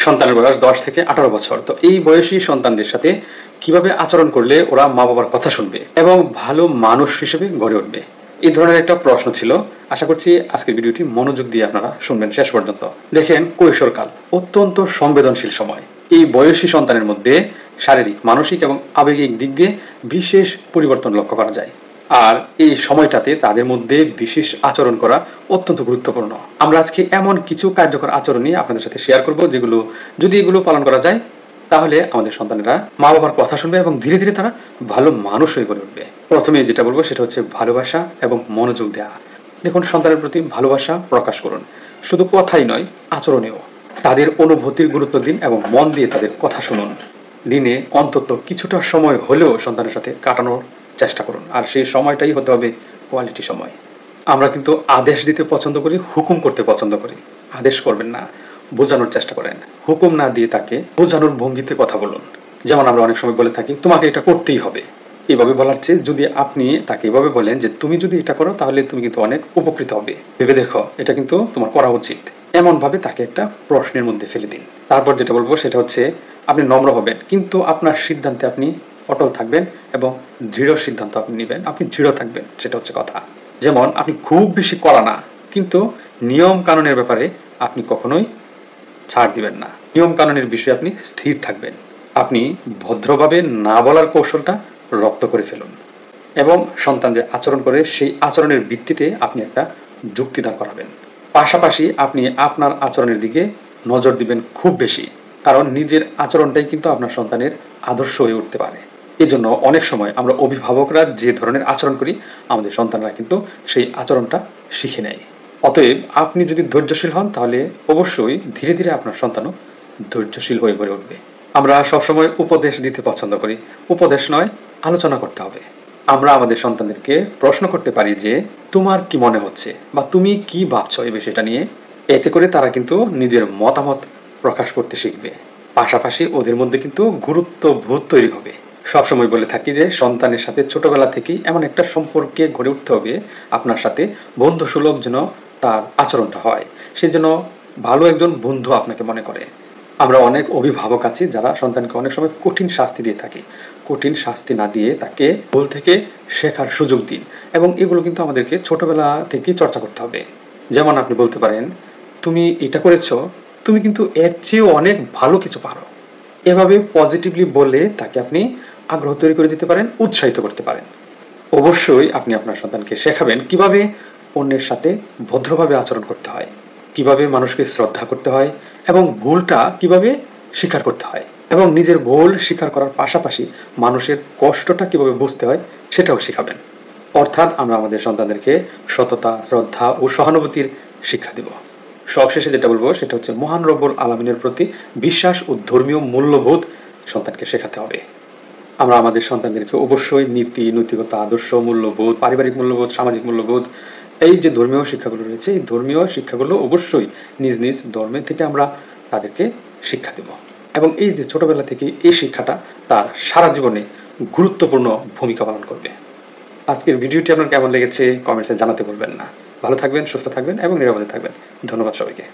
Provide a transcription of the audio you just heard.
সন্তানের বয়স 10 থেকে 18 বছর। তো এই বয়সী সন্তানদের সাথে কিভাবে আচরণ করলে ওরা মা বাবার কথা শুনবে এবং ভালো মানুষ হিসেবে গড়ে উঠবে, এই ধরনের একটা প্রশ্ন ছিল। আশা করছি আজকের ভিডিওটি মনোযোগ দিয়ে আপনারা শুনবেন শেষ পর্যন্ত। দেখেন, কৈশোরকাল অত্যন্ত সংবেদনশীল সময়। এই বয়সী সন্তানের মধ্যে শারীরিক, মানসিক এবং আবেগিক দিক দিয়ে বিশেষ পরিবর্তন লক্ষ্য করা যায়। আর এই সময়টাতে তাদের মধ্যে বিশেষ আচরণ করা অত্যন্ত গুরুত্বপূর্ণ। আমরা আজকে এমন কিছু কার্যকর আচরণ নিয়ে আপনাদের সাথে শেয়ার করব, যেগুলো যদি এগুলো পালন করা যায় তাহলে আমাদের সন্তানেরা মা বাবার কথা শুনবে এবং ধীরে ধীরে তারা ভালো মানুষ হয়ে গড়ে উঠবে। প্রথমে যেটা বলবো সেটা হচ্ছে ভালোবাসা এবং মনোযোগ দেওয়া। দেখুন, সন্তানের প্রতি ভালোবাসা প্রকাশ করুন, শুধু কথাই নয়, আচরণেও। তাদের অনুভূতির গুরুত্ব দিন এবং মন দিয়ে তাদের কথা শুনুন। দিনে অন্তত কিছুটা সময় হলেও সন্তানের সাথে কাটানোর চেষ্টা করুন, আর সেই সময়টাই হতে হবে কোয়ালিটি সময়। আমরা কিন্তু আদেশ দিতে পছন্দ করি, হুকুম করতে পছন্দ করি। আদেশ করবেন না, বোঝানোর চেষ্টা করেন। হুকুম না দিয়ে তাকে বোঝানোর ভঙ্গিতে কথা বলুন। যেমন আমরা অনেক সময় বলে থাকি, তোমাকে এটা করতেই হবে। এভাবে বলার চেয়ে যদি আপনি তাকে এভাবে বলেন যে তুমি যদি এটা করো তাহলে তুমি কিন্তু অনেক উপকৃত হবে, ভেবে দেখো, এটা কিন্তু তোমার করা উচিত, এমন ভাবে তাকে একটা প্রশ্নের মধ্যে ফেলে দিন। তারপর যেটা বলবো সেটা হচ্ছে, আপনি নম্র হবেন, কিন্তু আপনার সিদ্ধান্তে আপনি অটল থাকবেন এবং দৃঢ় সিদ্ধান্ত আপনি নেবেন, আপনি দৃঢ় থাকবেন, সেটা হচ্ছে কথা। যেমন আপনি খুব বেশি কড়া না, কিন্তু নিয়ম কানুনের ব্যাপারে আপনি কখনোই ছাড় দিবেন না। নিয়ম কানুনের বিষয়ে আপনি স্থির থাকবেন। আপনি ভদ্রভাবে না বলার কৌশলটা রপ্ত করে ফেলুন এবং সন্তান যে আচরণ করে সেই আচরণের ভিত্তিতে আপনি একটা যুক্তি দাঁড় করাবেন। পাশাপাশি আপনি আপনার আচরণের দিকে নজর দিবেন খুব বেশি, কারণ নিজের আচরণটাই কিন্তু আপনার সন্তানের আদর্শ হয়ে উঠতে পারে। এই জন্য অনেক সময় আমরা অভিভাবকরা যে ধরনের আচরণ করি, আমাদের সন্তানরা কিন্তু সেই আচরণটা শিখে নেয়। অতএব আপনি যদি ধৈর্যশীল হন তাহলে অবশ্যই ধীরে ধীরে আপনার সন্তানও ধৈর্যশীল হয়ে গড়ে উঠবে। আমরা সবসময় উপদেশ দিতে পছন্দ করি, উপদেশ নয়, আলোচনা করতে হবে। আমরা আমাদের সন্তানদেরকে প্রশ্ন করতে পারি যে তোমার কি মনে হচ্ছে বা তুমি কি ভাবছো এই বিষয়টা নিয়ে। এতে করে তারা কিন্তু নিজের মতামত প্রকাশ করতে শিখবে। পাশাপাশি ওদের মধ্যে কিন্তু গুরুত্ববোধ তৈরি হবে। সবসময় বলে থাকি যে সন্তানের সাথে ছোটবেলা থেকেই এমন একটা সম্পর্কে গড়ে উঠতে হবে আপনার সাথে, বন্ধুসুলভ যেন তার আচরণটা হয়, সে যেন ভালো একজন বন্ধু আপনাকে মনে করে। আমরা অনেক অভিভাবক আছি যারা সন্তানকে অনেক সময় কঠিন শাস্তি দিয়ে থাকি। কঠিন শাস্তি না দিয়ে তাকে ভুল থেকে শেখার সুযোগ দিন, এবং এগুলো কিন্তু আমাদেরকে ছোটবেলা থেকেই চর্চা করতে হবে। যেমন আপনি বলতে পারেন, তুমি এটা করেছো, তুমি কিন্তু এর চেয়েও অনেক ভালো কিছু পারো। এভাবে পজিটিভলি বলে তাকে আপনি আগ্রহ তৈরি করে দিতে পারেন, উৎসাহিত করতে পারেন। অবশ্যই আপনি আপনার সন্তানকে শেখাবেন কিভাবে অন্যের সাথে ভদ্রভাবে আচরণ করতে হয়, কিভাবে মানুষকে শ্রদ্ধা করতে হয় এবং ভুলটা কিভাবে স্বীকার করতে হয়, এবং নিজের ভুল স্বীকার করার পাশাপাশি মানুষের কষ্টটা কিভাবে বুঝতে হয় সেটাও শেখাবেন। অর্থাৎ আমরা আমাদের সন্তানদেরকে সততা, শ্রদ্ধা ও সহানুভূতির শিক্ষা দেব। সবশেষে যেটা বলবো সেটা হচ্ছে, মহান রব্বুল আলামিনের প্রতি বিশ্বাস ও ধর্মীয় মূল্যবোধ সন্তানকে শেখাতে হবে। আমরা আমাদের সন্তানদেরকে অবশ্যই নীতি, নৈতিকতা, আদর্শ, মূল্যবোধ, পারিবারিক মূল্যবোধ, সামাজিক মূল্যবোধ, এই যে ধর্মীয় শিক্ষাগুলো রয়েছে, এই ধর্মীয় শিক্ষাগুলো অবশ্যই নিজ নিজ ধর্মের থেকে আমরা তাদেরকে শিক্ষা দেব। এবং এই যে ছোটবেলা থেকে এই শিক্ষাটা তার সারা জীবনে গুরুত্বপূর্ণ ভূমিকা পালন করবে। আজকের ভিডিওটি আপনার কেমন লেগেছে কমেন্টসে জানাতে ভুলবেন না। ভালো থাকবেন, সুস্থ থাকবেন এবং নিরাপদে থাকবেন। ধন্যবাদ সবাইকে।